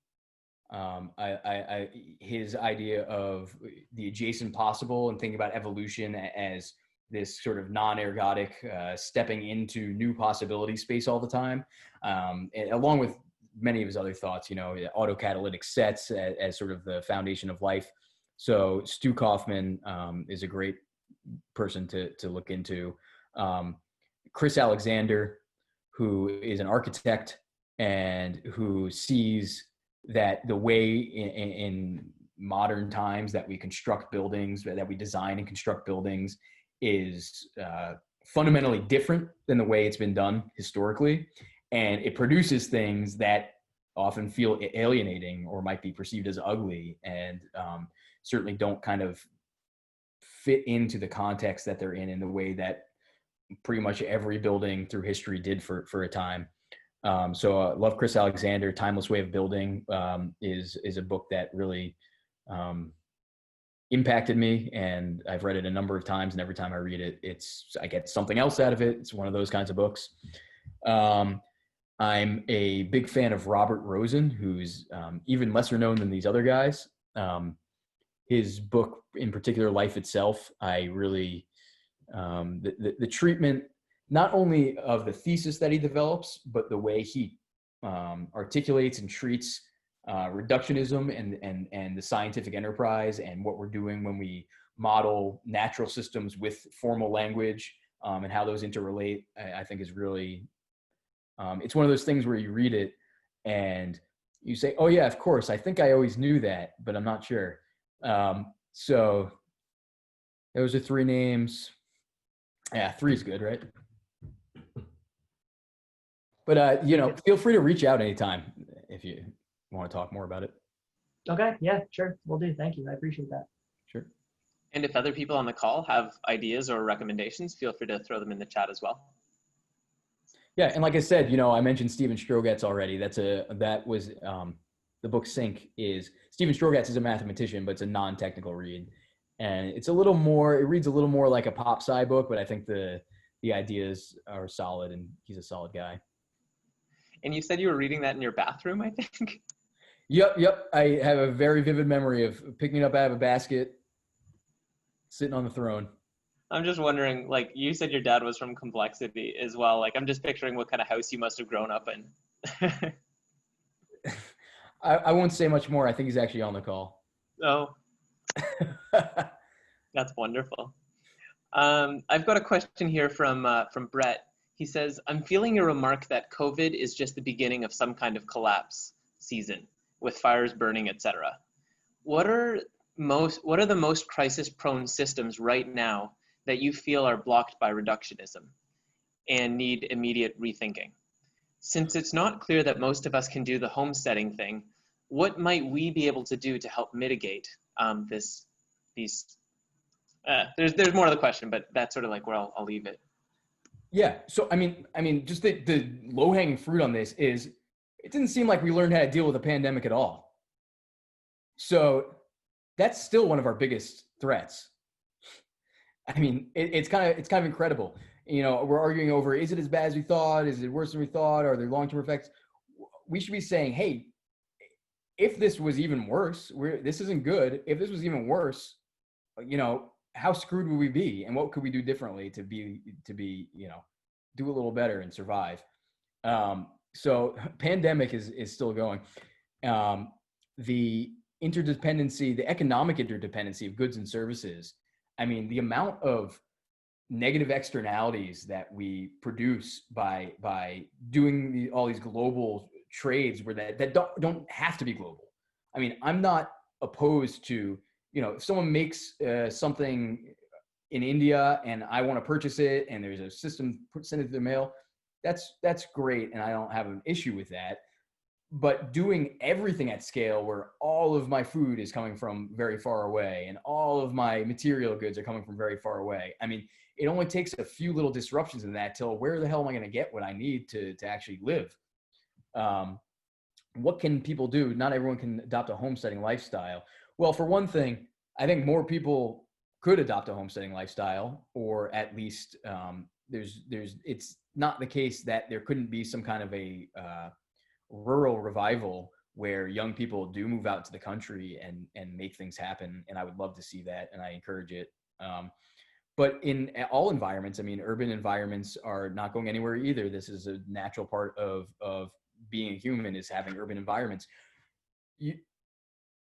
His idea of the adjacent possible and thinking about evolution as this sort of non-ergodic stepping into new possibility space all the time, and along with many of his other thoughts, autocatalytic sets as sort of the foundation of life. So Stu Kaufman is a great person to look into. Chris Alexander, who is an architect and who sees that the way in modern times that we construct buildings, that we design and construct buildings, is fundamentally different than the way it's been done historically. And it produces things that often feel alienating or might be perceived as ugly, and certainly don't kind of fit into the context that they're in the way that pretty much every building through history did for a time. So I love Chris Alexander. Timeless Way of Building is a book that really impacted me, and I've read it a number of times, and every time I read it, I get something else out of it. It's one of those kinds of books. I'm a big fan of Robert Rosen, who's even lesser known than these other guys. His book in particular, Life Itself, I really, the treatment, not only of the thesis that he develops, but the way he articulates and treats reductionism and the scientific enterprise, and what we're doing when we model natural systems with formal language, and how those interrelate, I think is really, it's one of those things where you read it and you say, oh yeah, of course, I think I always knew that, but I'm not sure. So those are three names. Yeah, 3 is good, right? But feel free to reach out anytime if you want to talk more about it. Okay, yeah, sure, will do. Thank you, I appreciate that. Sure. And if other people on the call have ideas or recommendations, feel free to throw them in the chat as well. Yeah, and like I said, you know, I mentioned Stephen Strogatz already. The book Sync is Stephen Strogatz is a mathematician, but it's a non-technical read, and it reads a little more like a pop sci book, but I think the ideas are solid, and he's a solid guy. And you said you were reading that in your bathroom, I think? Yep. I have a very vivid memory of picking it up out of a basket, sitting on the throne. I'm just wondering, like, you said your dad was from Complexity as well. Like, I'm just picturing what kind of house you must have grown up in. I won't say much more. I think he's actually on the call. Oh, that's wonderful. I've got a question here from Brett. He says, I'm feeling your remark that COVID is just the beginning of some kind of collapse season with fires burning, etc. What are the most crisis-prone systems right now that you feel are blocked by reductionism and need immediate rethinking? Since it's not clear that most of us can do the homesteading thing, what might we be able to do to help mitigate there's more to the question, but that's sort of like where I'll leave it. Yeah. So, I mean, just the low-hanging fruit on this is it didn't seem like we learned how to deal with a pandemic at all. So that's still one of our biggest threats. I mean, it's kind of incredible. You know, we're arguing over, is it as bad as we thought? Is it worse than we thought? Are there long-term effects? We should be saying, hey, if this was even worse, this isn't good. If this was even worse, you know, how screwed would we be? And what could we do differently to be, you know, do a little better and survive? So pandemic is still going. The interdependency, the economic interdependency of goods and services. I mean, the amount of negative externalities that we produce by doing all these global trades where that don't have to be global. I mean, I'm not opposed to, you know, if someone makes something in India and I want to purchase it and there's a system send it through the mail, that's great, and I don't have an issue with that. But doing everything at scale where all of my food is coming from very far away and all of my material goods are coming from very far away, I mean, it only takes a few little disruptions in that till where the hell am I going to get what I need to actually live? What can people do? Not everyone can adopt a homesteading lifestyle. Well, for one thing, I think more people could adopt a homesteading lifestyle, or at least it's not the case that there couldn't be some kind of a rural revival where young people do move out to the country and make things happen. And I would love to see that, and I encourage it. But in all environments, I mean, urban environments are not going anywhere either. This is a natural part of being a human, is having urban environments. You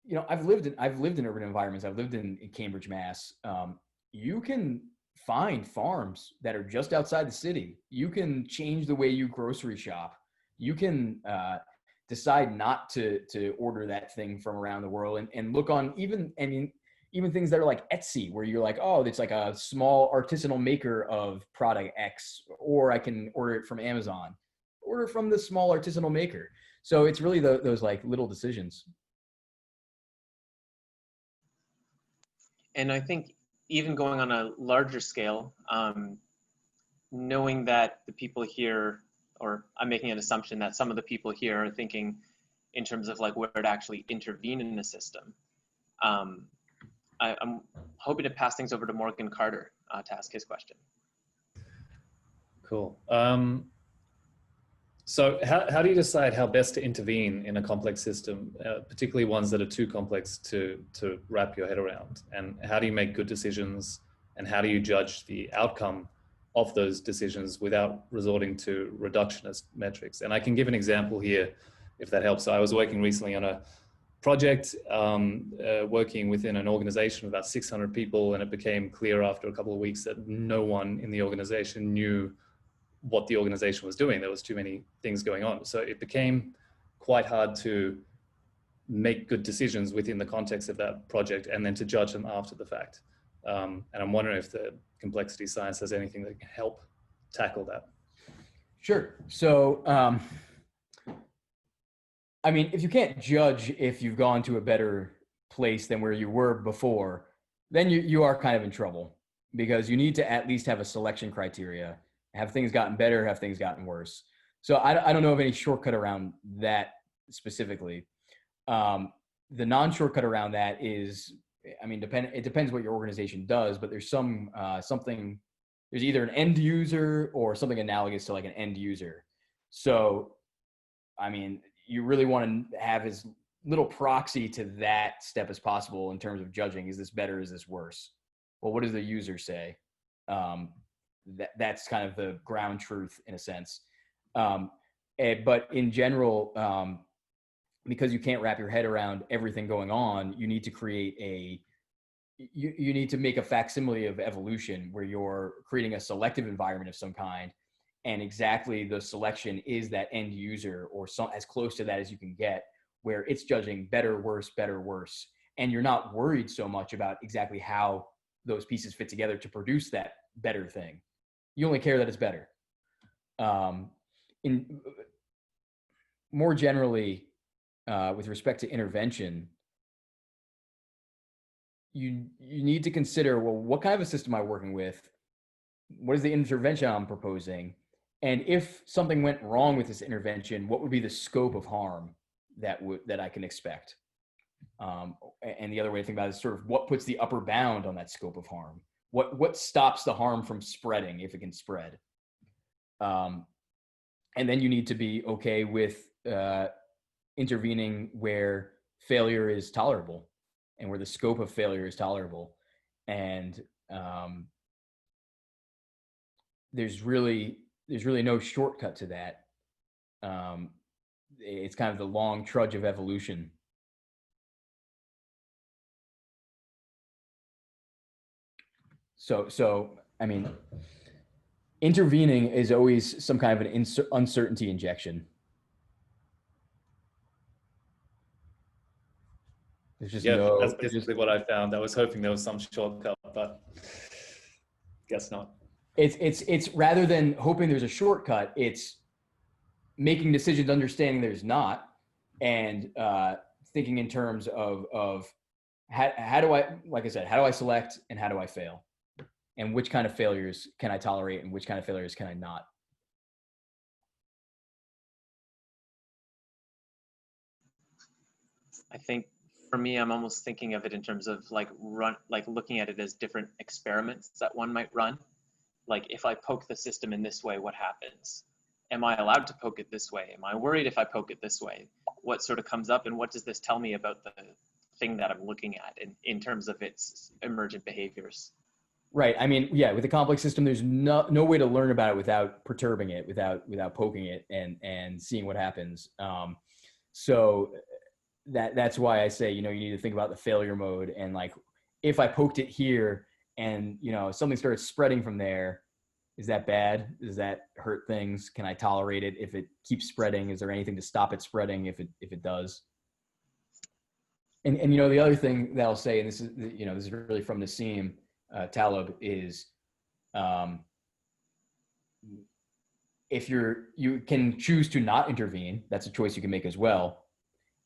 know, I've lived in urban environments. I've lived in Cambridge, Mass. You can find farms that are just outside the city. You can change the way you grocery shop. You can decide not to order that thing from around the world and look on even things that are like Etsy, where you're like, oh, it's like a small artisanal maker of product X, or I can order it from Amazon. Order from the small artisanal maker. So it's really those like little decisions. And I think even going on a larger scale, knowing that the people here, or I'm making an assumption that some of the people here are thinking in terms of like where to actually intervene in the system. I'm hoping to pass things over to Morgan Carter to ask his question. Cool. So how do you decide how best to intervene in a complex system, particularly ones that are too complex to wrap your head around? And how do you make good decisions? And how do you judge the outcome of those decisions without resorting to reductionist metrics? And I can give an example here, if that helps. So I was working recently on a project, working within an organization of about 600 people, and it became clear after a couple of weeks that no one in the organization knew what the organization was doing. There was too many things going on. So it became quite hard to make good decisions within the context of that project and then to judge them after the fact. And I'm wondering if the complexity science has anything that can help tackle that. Sure. So, I mean, if you can't judge if you've gone to a better place than where you were before, then you are kind of in trouble, because you need to at least have a selection criteria. Have things gotten better? Have things gotten worse? So I don't know of any shortcut around that specifically. The non-shortcut around that is, I mean, it depends what your organization does, but there's there's either an end user or something analogous to like an end user. So, I mean, you really want to have as little proxy to that step as possible in terms of judging, is this better, is this worse? Well, what does the user say? That's kind of the ground truth in a sense. But in general, because you can't wrap your head around everything going on, you need to create you need to make a facsimile of evolution where you're creating a selective environment of some kind, and exactly the selection is that end user, or as close to that as you can get, where it's judging better, worse, and you're not worried so much about exactly how those pieces fit together to produce that better thing. You only care that it's better. In more generally, with respect to intervention, you need to consider, well, what kind of a system am I working with? What is the intervention I'm proposing? And if something went wrong with this intervention, what would be the scope of harm that I can expect? And the other way to think about it is sort of what puts the upper bound on that scope of harm? What stops the harm from spreading if it can spread? And then you need to be okay with intervening where failure is tolerable and where the scope of failure is tolerable. And there's really no shortcut to that. It's kind of the long trudge of evolution. So I mean, intervening is always some kind of an uncertainty injection. There's just that's basically what I found. I was hoping there was some shortcut, but guess not. It's rather than hoping there's a shortcut, it's making decisions understanding there's not, and thinking in terms of how do I, like I said, how do I select and how do I fail? And which kind of failures can I tolerate and which kind of failures can I not? I think for me, I'm almost thinking of it in terms of like looking at it as different experiments that one might run. Like if I poke the system in this way, what happens? Am I allowed to poke it this way? Am I worried if I poke it this way? What sort of comes up, and what does this tell me about the thing that I'm looking at in terms of its emergent behaviors? Right. I mean, yeah, with a complex system, there's no way to learn about it without perturbing it, without poking it and seeing what happens. So that's why I say, you need to think about the failure mode, and like, if I poked it here and, something started spreading from there, is that bad? Does that hurt things? Can I tolerate it? If it keeps spreading, is there anything to stop it spreading if it does? And the other thing that I'll say, and this is really from Nassim Taleb, is if you can choose to not intervene, that's a choice you can make as well.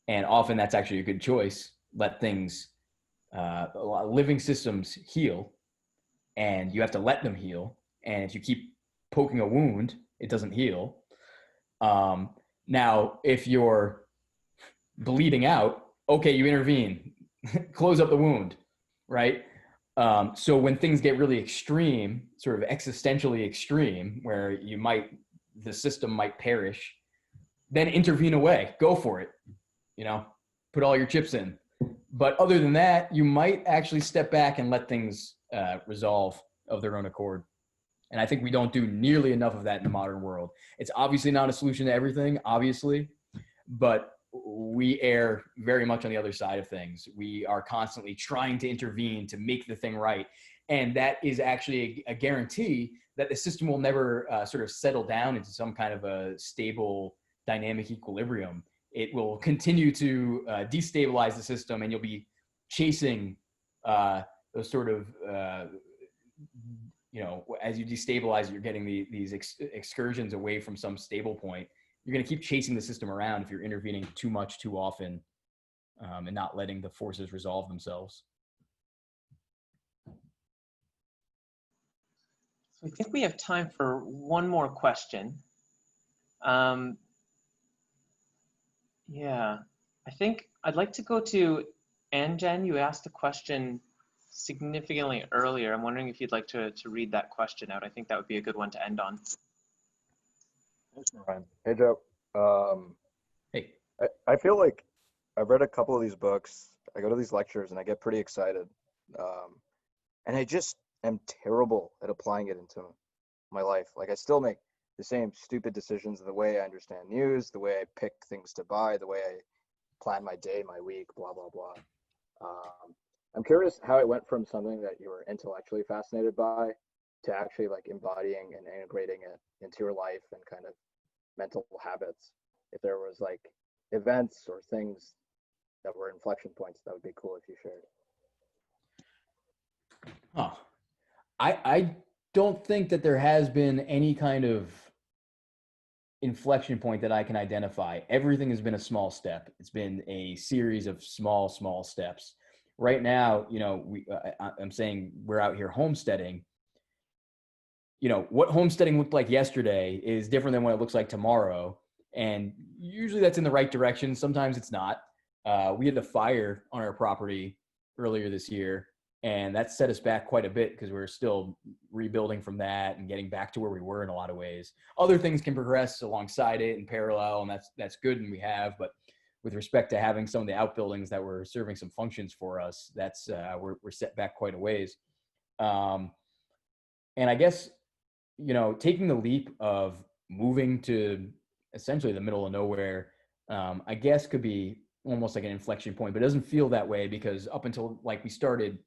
And often that's actually a good choice. Let things, living systems heal, and you have to let them heal. And if you keep poking a wound, it doesn't heal. Now, if you're bleeding out, okay, you intervene, close up the wound, right? So when things get really extreme, sort of existentially extreme, where the system might perish, then intervene away, go for it, put all your chips in. But other than that, you might actually step back and let things resolve of their own accord. And I think we don't do nearly enough of that in the modern world. It's obviously not a solution to everything, obviously, but we err very much on the other side of things. We are constantly trying to intervene to make the thing right. And that is actually a guarantee that the system will never sort of settle down into some kind of a stable dynamic equilibrium. It will continue to destabilize the system, and you'll be chasing those sort of, as you destabilize, you're getting these excursions away from some stable point. You're going to keep chasing the system around if you're intervening too much, too often, and not letting the forces resolve themselves. I think we have time for one more question. Yeah, I think I'd like to go to Anjan. You asked a question significantly earlier. I'm wondering if you'd like to read that question out. I think that would be a good one to end on. Thanks, Ryan. Hey, Joe. Hey. I feel like I've read a couple of these books. I go to these lectures and I get pretty excited. And I just am terrible at applying it into my life. Like I still make the same stupid decisions in the way I understand news, the way I pick things to buy, the way I plan my day, my week, blah, blah, blah. I'm curious how it went from something that you were intellectually fascinated by to actually like embodying and integrating it into your life and kind of mental habits. If there was like events or things that were inflection points, that would be cool if you shared. Oh, I don't think that there has been any kind of inflection point that I can identify. Everything has been a small step. It's been a series of small steps. Right now, you know, I'm saying we're out here homesteading. You know, what homesteading looked like yesterday is different than what it looks like tomorrow. And usually that's in the right direction. Sometimes it's not. We had a fire on our property earlier this year, and that set us back quite a bit because we're still rebuilding from that and getting back to where we were in a lot of ways. Other things can progress alongside it in parallel, and that's good, and we have. But with respect to having some of the outbuildings that were serving some functions for us, that's we're set back quite a ways. And I guess, you know, taking the leap of moving to essentially the middle of nowhere, I guess could be almost like an inflection point, but it doesn't feel that way because up until like we started,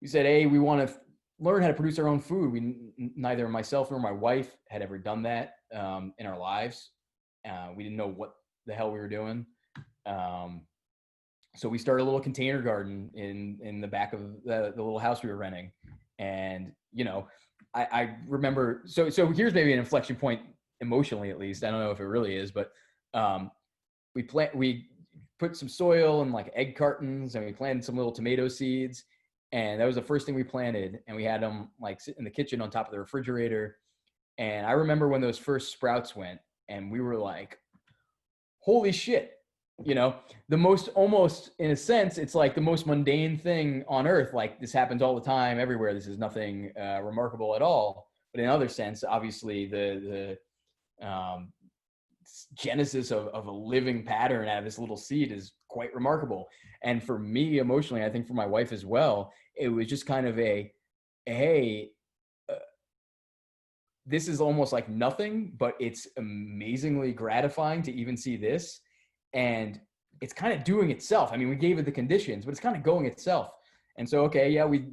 we said, hey, we want to learn how to produce our own food. Neither myself nor my wife had ever done that in our lives. We didn't know what the hell we were doing. So we started a little container garden in the back of the little house we were renting. And, you know, I remember, so here's maybe an inflection point emotionally, at least. I don't know if it really is, but we put some soil in like egg cartons and we planted some little tomato seeds. And that was the first thing we planted. And we had them like sit in the kitchen on top of the refrigerator. And I remember when those first sprouts went and we were like, holy shit, you know, the most, almost in a sense, it's like the most mundane thing on earth. Like this happens all the time everywhere. This is nothing remarkable at all. But in other sense, obviously the genesis of a living pattern out of this little seed is quite remarkable. And for me emotionally, I think for my wife as well, it was just kind of hey, this is almost like nothing, but it's amazingly gratifying to even see this. And it's kind of doing itself. I mean, we gave it the conditions, but it's kind of going itself. And so, okay, yeah, we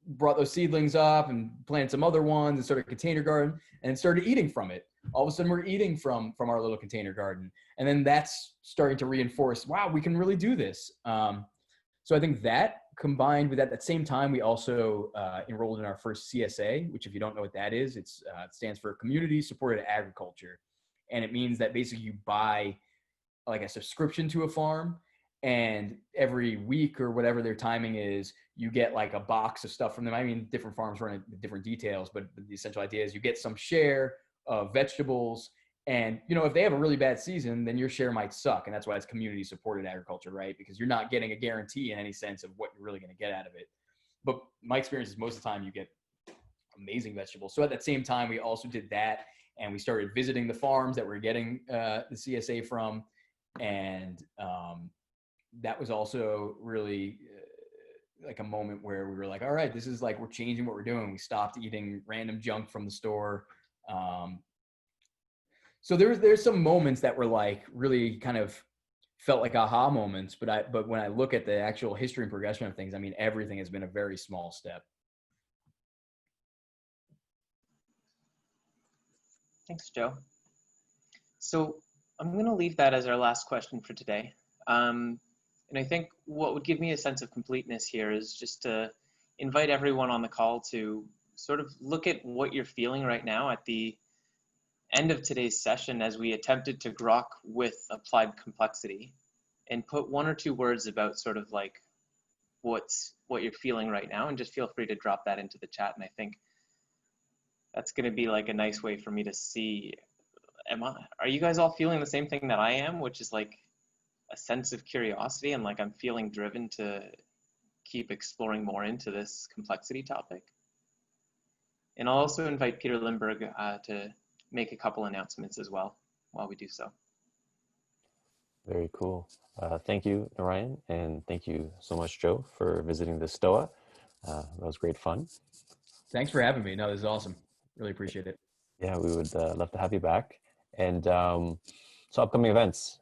brought those seedlings up and planted some other ones and started a container garden and started eating from it. All of a sudden we're eating from our little container garden. And then that's starting to reinforce, wow, we can really do this. So I think that combined with that, at the same time, we also enrolled in our first CSA, which if you don't know what that is, it stands for Community Supported Agriculture. And it means that basically you buy like a subscription to a farm, and every week or whatever their timing is, you get like a box of stuff from them. I mean, different farms run in different details, but the essential idea is you get some share of vegetables. And, you know, if they have a really bad season, then your share might suck. And that's why it's community supported agriculture, right? Because you're not getting a guarantee in any sense of what you're really going to get out of it. But my experience is most of the time you get amazing vegetables. So at that same time, we also did that. And we started visiting the farms that we're getting the CSA from. And that was also really like a moment where we were like, all right, this is like, we're changing what we're doing. We stopped eating random junk from the store. So there's some moments that were like really kind of felt like aha moments, but when I look at the actual history and progression of things, I mean, everything has been a very small step. Thanks, Joe. So I'm going to leave that as our last question for today. And I think what would give me a sense of completeness here is just to invite everyone on the call to sort of look at what you're feeling right now at the end of today's session as we attempted to grok with applied complexity, and put one or two words about sort of like what you're feeling right now, and just feel free to drop that into the chat. And I think that's going to be like a nice way for me to see, are you guys all feeling the same thing that I am, which is like a sense of curiosity, and like I'm feeling driven to keep exploring more into this complexity topic. And I'll also invite Peter Lindberg to make a couple announcements as well while we do so. Very cool. Thank you, Narayan, and thank you so much, Joe, for visiting the Stoa. That was great fun. Thanks for having me. No, this is awesome. Really appreciate it. Yeah, we would love to have you back. And so upcoming events.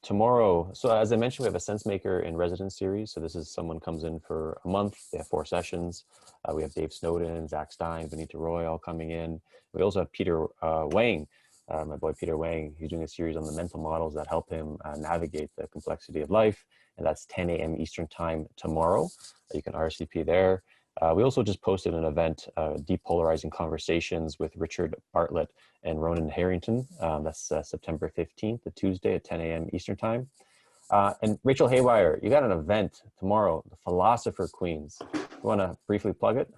Tomorrow, so as I mentioned, we have a Sense Maker in Residence series. So this is someone comes in for a month. They have 4 sessions. We have Dave Snowden, Zach Stein, Benita Roy all coming in. We also have Peter Wang, my boy Peter Wang. He's doing a series on the mental models that help him navigate the complexity of life. And that's 10 a.m. Eastern time tomorrow. You can RSVP there. We also just posted an event, Depolarizing Conversations with Richard Bartlett and Ronan Harrington. That's September 15th, a Tuesday at 10 a.m. Eastern time. And Rachel Haywire, you got an event tomorrow, the Philosopher Queens. You want to briefly plug it?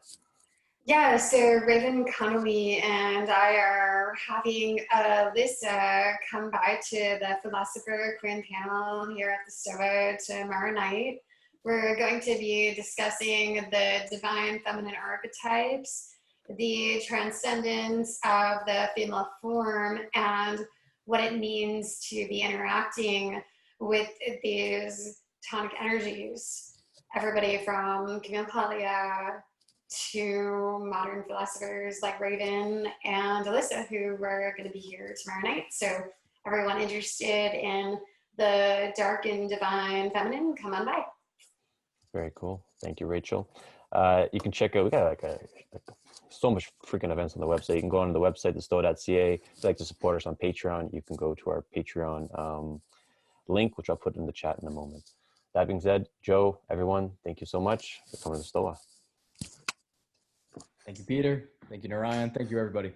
Yeah, so Raven Connolly and I are having Alyssa come by to the Philosopher Queen panel here at the Stoa tomorrow night. We're going to be discussing the divine feminine archetypes, the transcendence of the female form, and what it means to be interacting with these tonic energies. Everybody from Camille Paglia to modern philosophers like Raven and Alyssa, who were going to be here tomorrow night. So everyone interested in the dark and divine feminine, come on by. Very cool. Thank you, Rachel. You can check out, we got like so much freaking events on the website. You can go on the website, thestoa.ca. If you'd like to support us on Patreon, you can go to our Patreon link, which I'll put in the chat in a moment. That being said, Joe, everyone, thank you so much for coming to the Stoa. Thank you, Peter. Thank you, Narayan. Thank you, everybody.